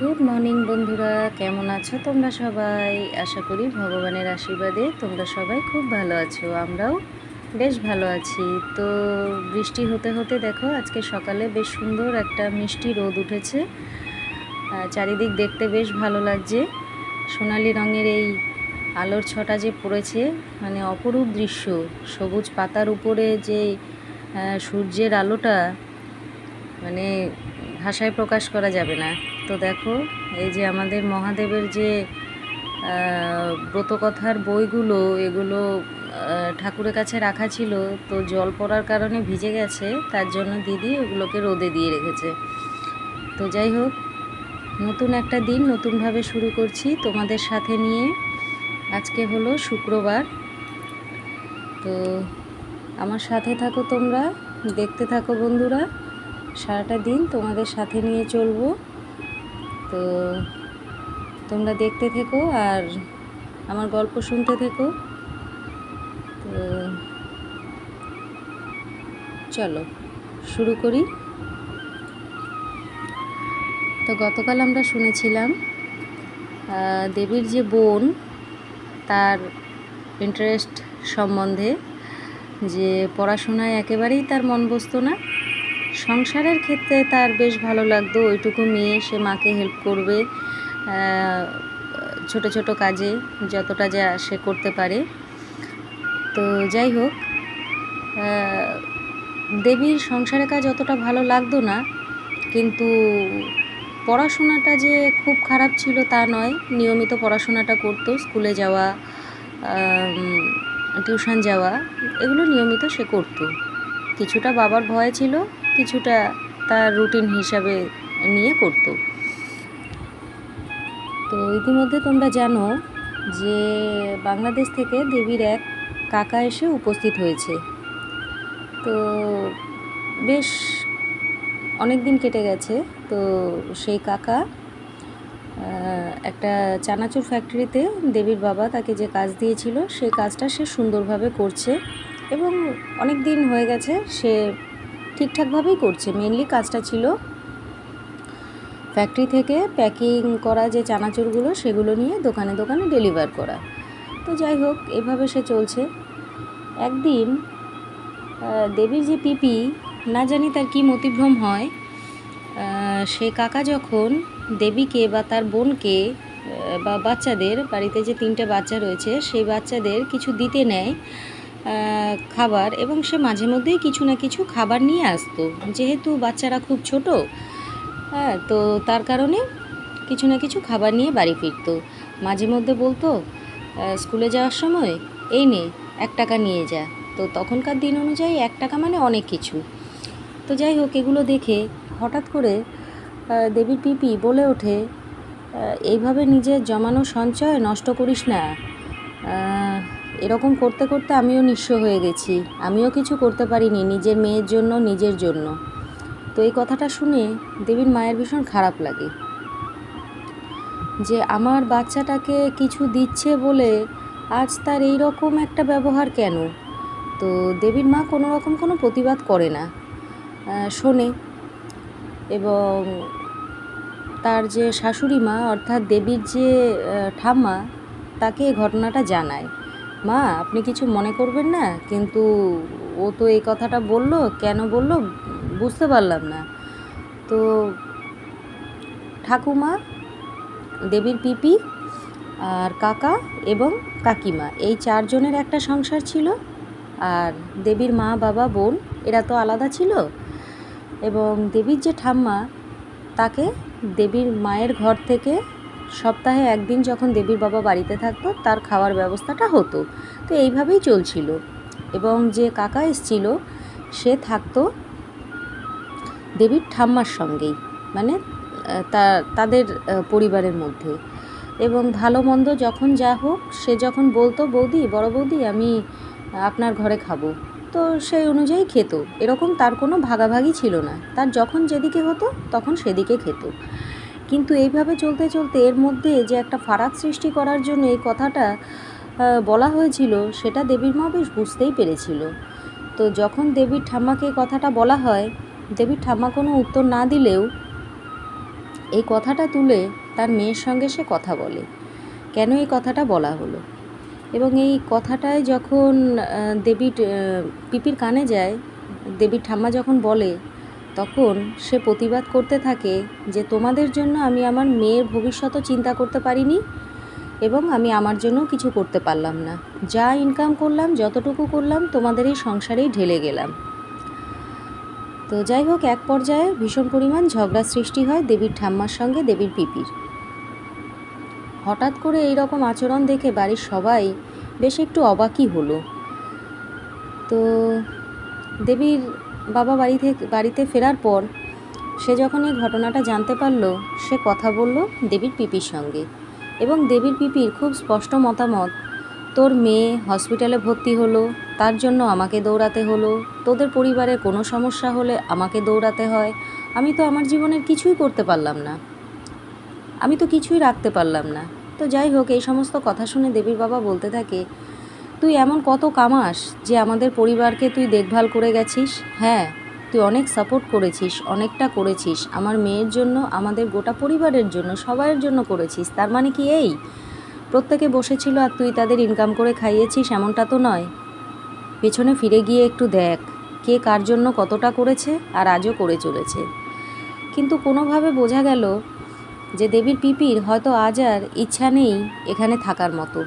Good morning বন্ধুরা, কেমন আছো তোমরা সবাই? আশা করি ভগবানের আশীর্বাদে তোমরা সবাই খুব ভালো আছো। আমরাও বেশ ভালো আছি। তো বৃষ্টি হতে হতে দেখো আজকে সকালে বেশ সুন্দর একটা মিষ্টি রোদ উঠেছে। চারিদিক দেখতে বেশ ভালো লাগছে। সোনালি রঙের এই আলোর ছটা যে পড়েছে, মানে অপরূপ দৃশ্য। সবুজ পাতার উপরে যে সূর্যের আলোটা, মানে ভাষায় প্রকাশ করা যাবে না। তো দেখো, এই যে আমাদের মহাদেবের যে ব্রতকথার বইগুলো, এগুলো ঠাকুরের কাছে রাখা ছিল, তো জল পড়ার কারণে ভিজে গেছে, তার জন্য দিদি ওগুলোকে রোদে দিয়ে রেখেছে। তো যাই হোক, নতুন একটা দিন নতুনভাবে শুরু করছি তোমাদের সাথে নিয়ে। আজকে হলো শুক্রবার। তো আমার সাথে থাকো, তোমরা দেখতে থাকো বন্ধুরা। সারাটা দিন তোমাদের সাথে নিয়ে চলবো। তো তোমরা দেখতে থেকো আর আমার গল্প শুনতে থেকো। তো চলো শুরু করি। তো গতকাল আমরা শুনেছিলাম দেবীর যে বোন, তার ইন্টারেস্ট সম্বন্ধে, যে পড়াশোনায় একেবারেই তার মন বসতো না। সংসারের ক্ষেত্রে তার বেশ ভালো লাগতো, ওইটুকু মেয়ে, সে মাকে হেল্প করবে ছোট ছোট কাজে, যতটা যা সে করতে পারে। তো যাই হোক, দেবীর সংসারের কাজ অতটা ভালো লাগতো না, কিন্তু পড়াশোনাটা যে খুব খারাপ ছিল তা নয়। নিয়মিত পড়াশোনাটা করতো, স্কুলে যাওয়া, টিউশন যাওয়া, এগুলো নিয়মিত সে করতো। কিছুটা বাবার ভয় ছিল, কিছুটা তার রুটিন হিসাবে নিয়ে করতো। তো ইতিমধ্যে তোমরা জানো যে বাংলাদেশ থেকে দেবীর এক কাকা এসে উপস্থিত হয়েছে। তো বেশ অনেক দিন কেটে গেছে। তো সেই কাকা একটা চানাচুর ফ্যাক্টরিতে দেবীর বাবা তাকে যে কাজ দিয়েছিল, সেই কাজটা সে সুন্দরভাবে করছে, এবং অনেক দিন হয়ে গেছে সে ঠিকঠাকভাবেই করছে। মেনলি কাজটা ছিল ফ্যাক্টরি থেকে প্যাকিং করা যে চানাচুরগুলো, সেগুলো নিয়ে দোকানে দোকানে ডেলিভার করা। তো যাই হোক, এভাবে সে চলছে। একদিন দেবীর যে পিপি, না জানি তার কি মতিভ্রম হয়, সেই কাকা যখন দেবীকে বা তার বোনকে বা বাচ্চাদের, বাড়িতে যে 3টে বাচ্চা রয়েছে, সেই বাচ্চাদের কিছু দিতে নেয় খাবার, এবং সে মাঝে মধ্যেই কিছু না কিছু খাবার নিয়ে আসতো। যেহেতু বাচ্চারা খুব ছোট, হ্যাঁ, তো তার কারণে কিছু না কিছু খাবার নিয়ে বাড়ি ফিরতো। মাঝে মধ্যে বলতো স্কুলে যাওয়ার সময়, এই নে 1 টাকা নিয়ে যা। তো তখনকার দিন অনুযায়ী 1 টাকা মানে অনেক কিছু। তো যাই হোক, এগুলো দেখে হঠাৎ করে দেবীর পিপি বলে ওঠে, এইভাবে নিজের জমানো সঞ্চয় নষ্ট করিস না। এরকম করতে করতে আমিও নিঃস্ব হয়ে গেছি, আমিও কিছু করতে পারিনি নিজের মেয়ের জন্য, নিজের জন্য। তো এই কথাটা শুনে দেবীর মায়ের ভীষণ খারাপ লাগে, যে আমার বাচ্চাটাকে কিছু দিচ্ছে বলে আজ তার এই রকম একটা ব্যবহার কেন। তো দেবীর মা কোনো রকম কোনো প্রতিবাদ করে না, শোনে, এবং তার যে শাশুড়ি মা, অর্থাৎ দেবীর যে ঠাম্মা, তাকে এই ঘটনাটা জানায়। মা, আপনি কিছু মনে করবেন না, কিন্তু ও তো এই কথাটা বললো, কেন বললো বুঝতে পারলাম না। তো ঠাকুমা, দেবীর পিপি, আর কাকা এবং কাকিমা, এই 4 জনের একটা সংসার ছিল। আর দেবীর মা, বাবা, বোন, এরা তো আলাদা ছিল। এবং দেবীর যে ঠাম্মা, তাকে দেবীর মায়ের ঘর থেকে সপ্তাহে 1 দিন যখন দেবীর বাবা বাড়িতে থাকতো, তার খাওয়ার ব্যবস্থাটা হতো। তো এইভাবেই চলছিল। এবং যে কাকা এসেছিল, সে থাকতো দেবীর ঠাম্মার সঙ্গেই, মানে তাদের পরিবারের মধ্যে। এবং ভালো মন্দ যখন যা হোক, সে যখন বলতো, বৌদি, বড় বৌদি, আমি আপনার ঘরে খাবো, তো সেই অনুযায়ী খেত। এরকম তার কোনো ভাগাভাগি ছিল না, তার যখন যেদিকে হতো তখন সেদিকে খেত। কিন্তু এইভাবে চলতে চলতে এর মধ্যে যে একটা ফারাক সৃষ্টি করার জন্য এই কথাটা বলা হয়েছিল, সেটা দেবীর মা বেশ বুঝতেই পেরেছিল। তো যখন দেবীর ঠাম্মাকে এই কথাটা বলা হয়, দেবীর ঠাম্মা কোনো উত্তর না দিলেও এই কথাটা তুলে তার মেয়ের সঙ্গে সে কথা বলে, কেন এই কথাটা বলা হলো। এবং এই কথাটায় যখন দেবীর পিপির কানে যায়, দেবীর ঠাম্মা যখন বলে, তখন সে প্রতিবাদ করতে থাকে যে তোমাদের জন্য আমি আমার মেয়ের ভবিষ্যতও চিন্তা করতে পারিনি এবং আমি আমার জন্য কিছু করতে পারলাম না। যা ইনকাম করলাম, যতটুকু করলাম, তোমাদের এই সংসারেই ঢেলে গেলাম। তো যাই হোক, এক পর্যায়ে ভীষণ পরিমাণ ঝগড়া সৃষ্টি হয় দেবীর ঠাম্মার সঙ্গে দেবীর পিপির। হঠাৎ করে এই রকম আচরণ দেখে বাড়ির সবাই বেশ একটু অবাকই হলো। তো দেবীর বাবা বাড়িতে ফেরার পর সে যখন এই ঘটনাটা জানতে পারলো, সে কথা বলল দেবীর পিপির সঙ্গে। এবং দেবীর পিপির খুব স্পষ্ট মতামত, তোর মেয়ে হসপিটালে ভর্তি হলো, তার জন্য আমাকে দৌড়াতে হলো, তোদের পরিবারের কোনো সমস্যা হলে আমাকে দৌড়াতে হয়, আমি তো আমার জীবনের কিছুই করতে পারলাম না, আমি তো কিছুই রাখতে পারলাম না। তো যাই হোক, এই সমস্ত কথা শুনে দেবীর বাবা বলতে থাকে, তুই এমন কত কামাস যে আমাদের পরিবারকে তুই দেখভাল করে গেছিস। হ্যাঁ, তুই অনেক সাপোর্ট করেছিস, অনেকটা করেছিস আমার মেয়ের জন্য, আমাদের গোটা পরিবারের জন্য, সবাইয়ের জন্য করেছিস। তার মানে কি এই প্রত্যেকে বসেছিল আর তুই তাদের ইনকাম করে খাইয়েছিস? এমনটা তো নয়। পেছনে ফিরে গিয়ে একটু দেখ কে কার জন্য কতটা করেছে আর আজও করে চলেছে। কিন্তু কোনোভাবে বোঝা গেল যে দেবীর পিপির হয়তো আজ আর ইচ্ছা নেই এখানে থাকার মতো,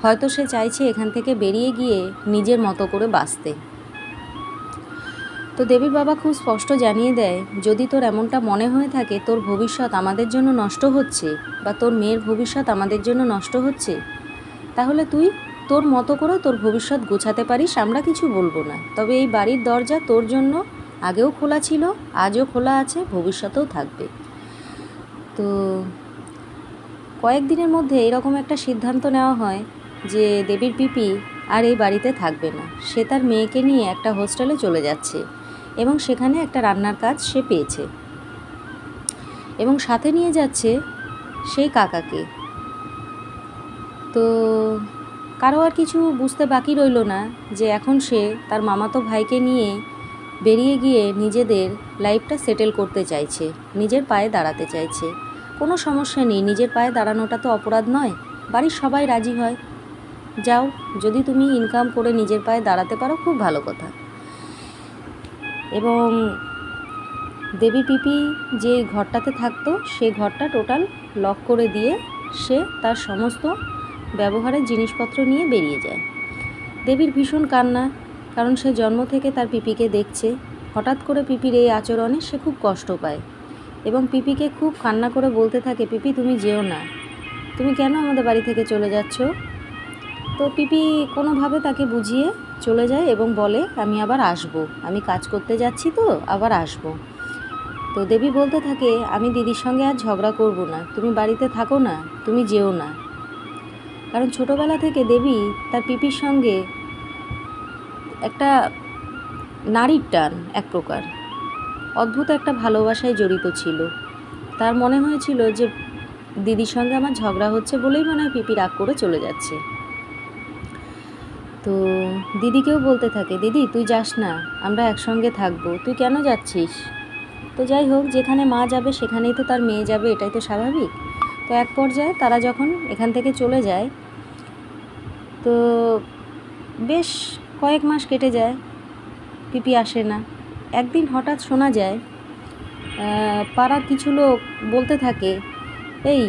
হয়তো সে চাইছে এখান থেকে বেরিয়ে গিয়ে নিজের মতো করে বাঁচতে। তো দেবীর বাবা খুব স্পষ্ট জানিয়ে দেয়, যদি তোর এমনটা মনে হয়ে থাকে তোর ভবিষ্যৎ আমাদের জন্য নষ্ট হচ্ছে বা তোর মেয়ের ভবিষ্যৎ আমাদের জন্য নষ্ট হচ্ছে, তাহলে তুই তোর মতো করে তোর ভবিষ্যৎ গোছাতে পারিস, আমরা কিছু বলবো না। তবে এই বাড়ির দরজা তোর জন্য আগেও খোলা ছিল, আজও খোলা আছে, ভবিষ্যতেও থাকবে। তো কয়েকদিনের মধ্যে এরকম একটা সিদ্ধান্ত নেওয়া হয় যে দেবীর পিপি আর এই বাড়িতে থাকবে না, সে তার মেয়েকে নিয়ে একটা হোস্টেলে চলে যাচ্ছে এবং সেখানে একটা রান্নার কাজ সে পেয়েছে এবং সাথে নিয়ে যাচ্ছে সেই কাকাকে। তো কারো আর কিছু বুঝতে বাকি রইল না যে এখন সে তার মামাতো ভাইকে নিয়ে বেরিয়ে গিয়ে নিজেদের লাইফটা সেটেল করতে চাইছে, নিজের পায়ে দাঁড়াতে চাইছে। কোনো সমস্যা নেই, নিজের পায়ে দাঁড়ানোটা তো অপরাধ নয়, বাড়ির সবাই রাজি হয়, যাও, যদি তুমি ইনকাম করে নিজের পায়ে দাঁড়াতে পারো খুব ভালো কথা। এবং দেবী পিপি যে ঘরটাতে থাকতো সেই ঘরটা টোটাল লক করে দিয়ে সে তার সমস্ত ব্যবহারের জিনিসপত্র নিয়ে বেরিয়ে যায়। দেবীর ভীষণ কান্না, কারণ সে জন্ম থেকে তার পিপিকে দেখছে। হঠাৎ করে পিপির এই আচরণে সে খুব কষ্ট পায় এবং পিপিকে খুব কান্না করে বলতে থাকে, পিপি তুমি যেও না, তুমি কেন আমাদের বাড়ি থেকে চলে যাচ্ছ? তো পিপি কোনোভাবে তাকে বুঝিয়ে চলে যায় এবং বলে, আমি আবার আসব, আমি কাজ করতে যাচ্ছি তো আবার আসব। তো দেবী বলতে থাকে, আমি দিদির সঙ্গে আর ঝগড়া করব না, তুমি বাড়িতে থাকো না, তুমি যেও না। কারণ ছোটোবেলা থেকে দেবী তার পিপির সঙ্গে একটা নারীর টান, এক প্রকার অদ্ভুত একটা ভালোবাসায় জড়িত ছিল। তার মনে হয়েছিল যে দিদির সঙ্গে আমার ঝগড়া হচ্ছে বলেই মনে হয় পিপি রাগ করে চলে যাচ্ছে। তো দিদিকেও বলতে থাকে, দিদি তুই যাস না, আমরা একসঙ্গে থাকবো, তুই কেন যাচ্ছিস? তো যাই হোক, যেখানে মা যাবে সেখানেই তো তার মেয়ে যাবে, এটাই তো স্বাভাবিক। তো এক পর্যায়ে তারা যখন এখান থেকে চলে যায়, তো বেশ কয়েক মাস কেটে যায়, পিপি আসে না। একদিন হঠাৎ শোনা যায় পাড়ার কিছু লোক বলতে থাকে, এই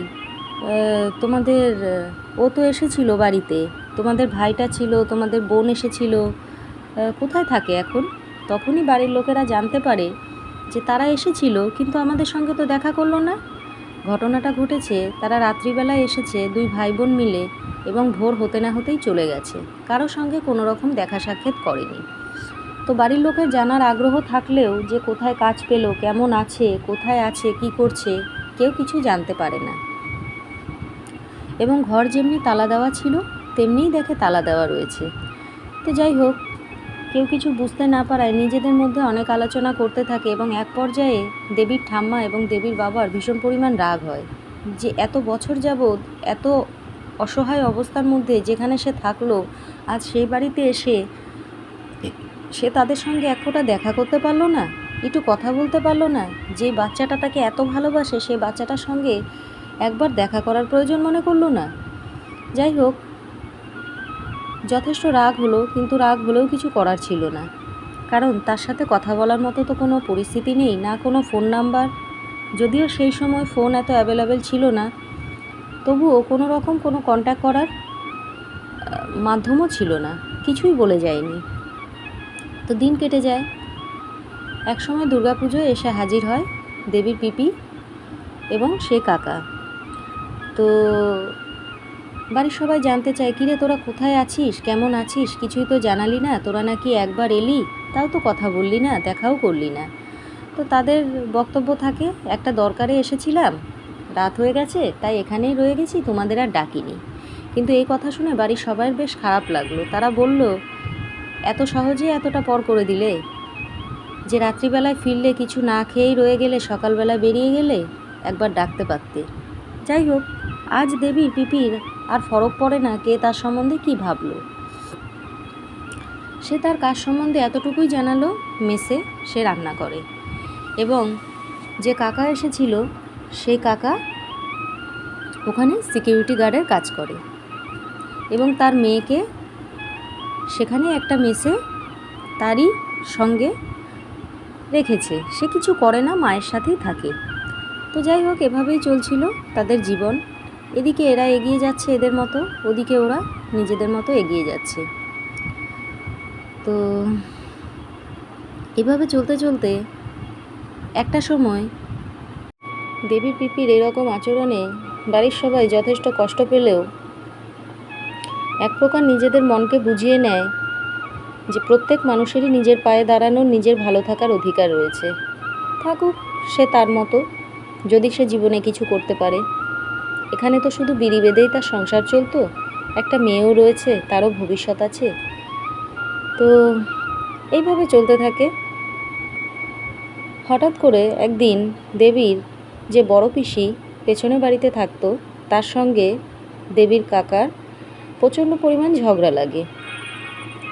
তোমাদের ও তো এসেছিল বাড়িতে, তোমাদের ভাইটা ছিল, তোমাদের বোন এসেছিল, কোথায় থাকে এখন? তখনই বাড়ির লোকেরা জানতে পারে যে তারা এসেছিল কিন্তু আমাদের সঙ্গে তো দেখা করলো না। ঘটনাটা ঘটেছে তারা রাত্রিবেলায় এসেছে দুই ভাই বোন মিলে এবং ভোর হতে না হতেই চলে গেছে, কারো সঙ্গে কোনো রকম দেখা সাক্ষাৎ করেনি। তো বাড়ির লোকের জানার আগ্রহ থাকলেও যে কোথায় কাজ পেলো, কেমন আছে, কোথায় আছে, কি করছে, কেউ কিছু জানতে পারে না। এবং ঘর যেমনি তালা দেওয়া ছিল তেমনিই দেখে তালা দেওয়া রয়েছে। তো যাই হোক, কেউ কিছু বুঝতে না পারায় নিজেদের মধ্যে অনেক আলোচনা করতে থাকে এবং এক পর্যায়ে দেবীর ঠাম্মা এবং দেবীর বাবার ভীষণ পরিমাণ রাগ হয় যে এত বছর যাবৎ এত অসহায় অবস্থার মধ্যে যেখানে সে থাকলো, আজ সেই বাড়িতে এসে সে তাদের সঙ্গে এক ফোঁটা দেখা করতে পারলো না। একটু কথা বলতে পারলো না? যে বাচ্চাটা তাকে এত ভালোবাসে সেই বাচ্চাটার সঙ্গে একবার দেখা করার প্রয়োজন মনে করলো না? যাই হোক, যথেষ্ট রাগ হলো, কিন্তু রাগ হলেও কিছু করার ছিল না, কারণ তার সাথে কথা বলার মতো তো কোনো পরিস্থিতি নেই, না কোনো ফোন নাম্বার। যদিও সেই সময় ফোন এত অ্যাভেলেবেল ছিল না, তবুও কোনো রকম কোনো কন্ট্যাক্ট করার মাধ্যমও ছিল না, কিছুই বলে যায়নি। তো দিন কেটে যায়। একসময় দুর্গাপুজোয় এসে হাজির হয় দেবীর পিপি এবং সে কাকা। তো বাড়ির সবাই জানতে চায়, কিরে তোরা কোথায় আছিস, কেমন আছিস, কিছুই তো জানালি না, তোরা নাকি একবার এলি, তাও তো কথা বললি না, দেখাও করলি না। তো তাদের বক্তব্য থাকে, একটা দরকারে এসেছিলাম, রাত হয়ে গেছে, তাই এখানেই রয়ে গেছি, তোমাদের আর ডাকিনি। কিন্তু এই কথা শুনে বাড়ির সবার বেশ খারাপ লাগলো। তারা বলল, এত সহজে এতটা পর করে দিলে, যে রাত্রিবেলায় ফিরলে কিছু না খেয়েই রয়ে গেলে, সকালবেলা বেরিয়ে গেলে, একবার ডাকতে পারতে। যাই হোক, আজ দেবীর পিপির আর ফরক পড়ে না কে তার সম্বন্ধে কি ভাবলো। সে তার কাজ সম্বন্ধে এতটুকুই জানালো, মেসে সে রান্না করে, এবং যে কাকা এসেছিল সেই কাকা ওখানে সিকিউরিটি গার্ডের কাজ করে, এবং তার মেয়েকে সেখানে একটা মেসে তারই সঙ্গে রেখেছে। সে কিছু করে না, মায়ের সাথেই থাকে। তো যাই হোক, এভাবেই চলছিল তাদের জীবন। এদিকে এরা এগিয়ে যাচ্ছে এদের মতো, ওদিকে ওরা নিজেদের মতো এগিয়ে যাচ্ছে। তো এভাবে চলতে চলতে একটা সময় দেবীর পিপির এরকম আচরণে বাড়ির সবাই যথেষ্ট কষ্ট পেলেও এক প্রকার নিজেদের মনকে বুঝিয়ে নেয় যে প্রত্যেক মানুষেরই নিজের পায়ে দাঁড়ানোর, নিজের ভালো থাকার অধিকার রয়েছে। থাকুক সে তার মতো, যদি সে জীবনে কিছু করতে পারে। এখানে তো শুধু বিড়ি বেঁধেই তার সংসার চলতো, একটা মেয়েও রয়েছে, তারও ভবিষ্যৎ আছে। তো এইভাবে চলতে থাকে। হঠাৎ করে একদিন দেবীর যে বড় পিসি পেছনে বাড়িতে থাকতো, তার সঙ্গে দেবীর কাকার প্রচণ্ড পরিমাণ ঝগড়া লাগে।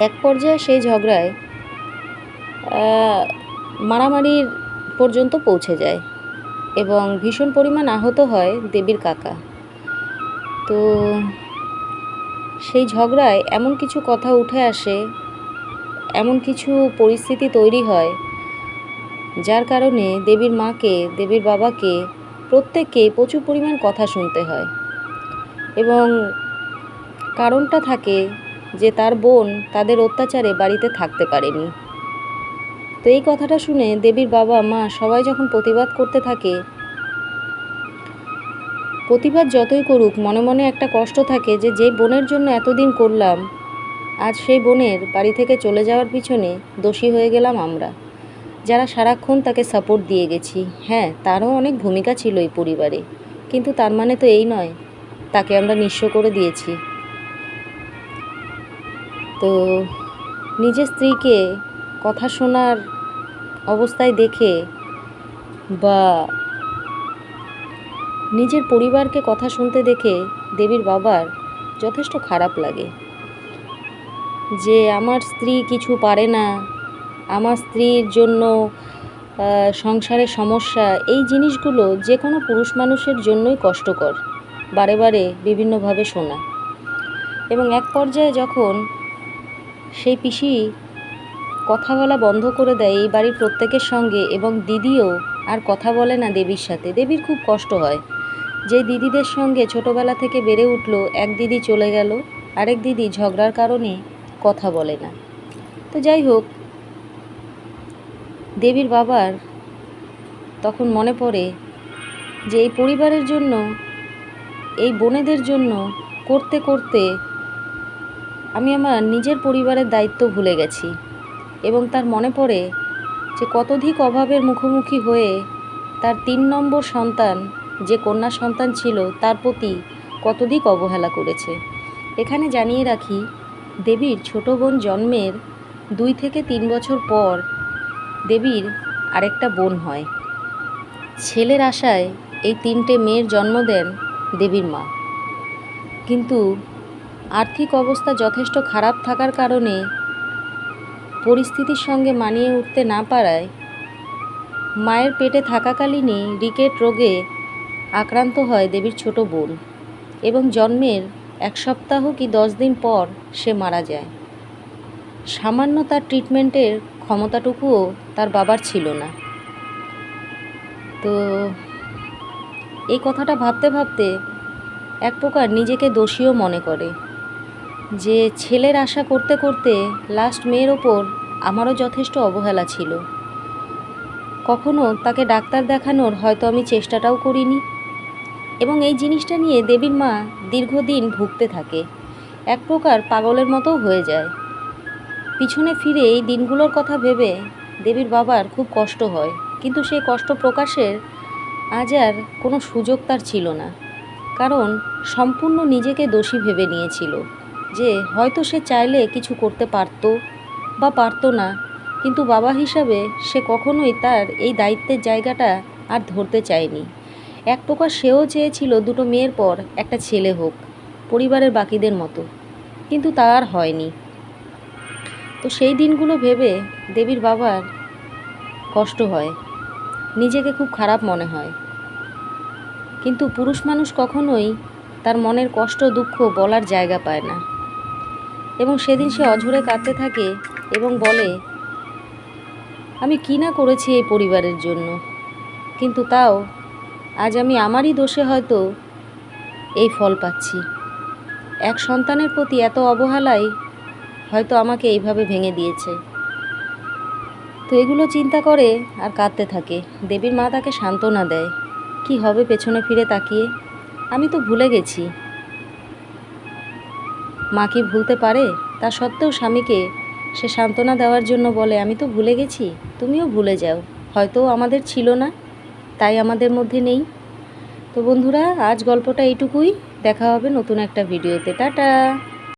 এক পর্যায়ে সেই ঝগড়ায় মারামারির পর্যন্ত পৌঁছে যায় এবং ভীষণ পরিমাণ আহত হয় দেবীর কাকা। তো সেই ঝগড়ায় এমন কিছু কথা উঠে আসে, এমন কিছু পরিস্থিতি তৈরি হয়, যার কারণে দেবীর মাকে, দেবীর বাবাকে, প্রত্যেককেই প্রচুর পরিমাণ কথা শুনতে হয়। এবং কারণটা থাকে যে তার বোন তাদের অত্যাচারে বাড়িতে থাকতে পারেনি। তো এই কথাটা শুনে দেবীর বাবা মা সবাই যখন প্রতিবাদ করতে থাকে, প্রতিবাদ যতই করুক, মনে মনে একটা কষ্ট থাকে যে যে বোনের জন্য এতদিন করলাম, আজ সেই বোনের বাড়ি থেকে চলে যাওয়ার পিছনে দোষী হয়ে গেলাম আমরা, যারা সারাক্ষণ তাকে সাপোর্ট দিয়ে গেছি। হ্যাঁ, তারও অনেক ভূমিকা ছিল এই পরিবারে, কিন্তু তার মানে তো এই নয় তাকে আমরা নিঃস্ব করে দিয়েছি। তো নিজের স্ত্রীকে কথা শোনার অবস্থায় দেখে, বা নিজের পরিবারকে কথা শুনতে দেখে দেবীর বাবার যথেষ্ট খারাপ লাগে, যে আমার স্ত্রী কিছু পারে না, আমার স্ত্রীর জন্য সংসারের সমস্যা, এই জিনিসগুলো যে কোনো পুরুষ মানুষের জন্যই কষ্টকর, বারে বারে বিভিন্নভাবে শোনা। এবং এক পর্যায়ে যখন সেই পিসি কথা বলা বন্ধ করে দেয় এই বাড়ির প্রত্যেকের সঙ্গে, এবং দিদিও আর কথা বলে না দেবীর সাথে, দেবীর খুব কষ্ট হয়। যে দিদিদের সঙ্গে ছোটোবেলা থেকে বেড়ে উঠলো, এক দিদি চলে গেল, আরেক দিদি ঝগড়ার কারণে কথা বলে না। তো যাই হোক, দেবীর বাবার তখন মনে পড়ে যে এই পরিবারের জন্য, এই বোনেদের জন্য করতে করতে আমি আমার নিজের পরিবারের দায়িত্ব ভুলে গেছি। এবং তার মনে পড়ে যে কতধিক অভাবের মুখোমুখি হয়ে তার 3 নম্বর সন্তান, যে কন্যা সন্তান ছিল, তার প্রতি কতধিক অবহেলা করেছে। এখানে জানিয়ে রাখি, দেবীর ছোট বোন জন্মের 2 থেকে 3 বছর পর দেবীর আরেকটা বোন হয়। ছেলের আশায় এই 3টে মেয়ের জন্ম দেন দেবীর মা, কিন্তু আর্থিক অবস্থা যথেষ্ট খারাপ থাকার কারণে, পরিস্থিতির সঙ্গে মানিয়ে উঠতে না পারায় মায়ের পেটে থাকাকালীনই রিকেট রোগে আক্রান্ত হয় দেবীর ছোট বোন এবং জন্মের 1 সপ্তাহ কি 10 দিন পর সে মারা যায়। সামান্য তার ট্রিটমেন্টের ক্ষমতাটুকুও তার বাবার ছিল না। তো এই কথাটা ভাবতে ভাবতে এক প্রকার নিজেকে দোষীও মনে করে যে ছেলের আশা করতে করতে লাস্ট মেয়ের ওপর আমারও যথেষ্ট অবহেলা ছিল। কখনো তাকে ডাক্তার দেখানোর হয়তো আমি চেষ্টাটাও করিনি এবং এই জিনিসটা নিয়ে দেবীর মা দীর্ঘদিন ভুগতে থাকে, এক প্রকার পাগলের মতো হয়ে যায়। পিছনে ফিরে এই দিনগুলোর কথা ভেবে দেবীর বাবার খুব কষ্ট হয়, কিন্তু সেই কষ্ট প্রকাশের আজ আর কোনো সুযোগ তার ছিল না, কারণ সম্পূর্ণ নিজেকে দোষী ভেবে নিয়েছিল যে হয়তো সে চাইলে কিছু করতে পারতো বা পারতো না, কিন্তু বাবা হিসাবে সে কখনোই তার এই দায়িত্বের জায়গাটা আর ধরতে চায়নি। এক প্রকার সেও চেয়েছিল দুটো মেয়ের পর একটা ছেলে হোক পরিবারের বাকিদের মতো, কিন্তু তা আর হয়নি। তো সেই দিনগুলো ভেবে দেবীর বাবার কষ্ট হয়, নিজেকে খুব খারাপ মনে হয়, কিন্তু পুরুষ মানুষ কখনোই তার মনের কষ্ট দুঃখ বলার জায়গা পায় না। এবং সেদিন সে অঝরে কাঁদতে থাকে এবং বলে, আমি কী না করেছি এই পরিবারের জন্য, কিন্তু তাও আজ আমি আমারই দোষে হয়তো এই ফল পাচ্ছি। এক সন্তানের প্রতি এত অবহেলাই হয়তো আমাকে এইভাবে ভেঙে দিয়েছে। তো এগুলো চিন্তা করে আর কাঁদতে থাকে। দেবীর মা তাকে সান্ত্বনা দেয়, কি হবে পেছনে ফিরে তাকিয়ে, আমি তো ভুলে গেছি। মা কি ভুলতে পারে? তা সত্ত্বেও স্বামীকে সে সান্ত্বনা দেওয়ার জন্য বলে, আমি তো ভুলে গেছি, তুমিও ভুলে যাও, হয়তো আমাদের ছিল না তাই আমাদের মধ্যে নেই। তো বন্ধুরা, আজ গল্পটা এইটুকুই। দেখা হবে নতুন একটা ভিডিওতে। টাটা।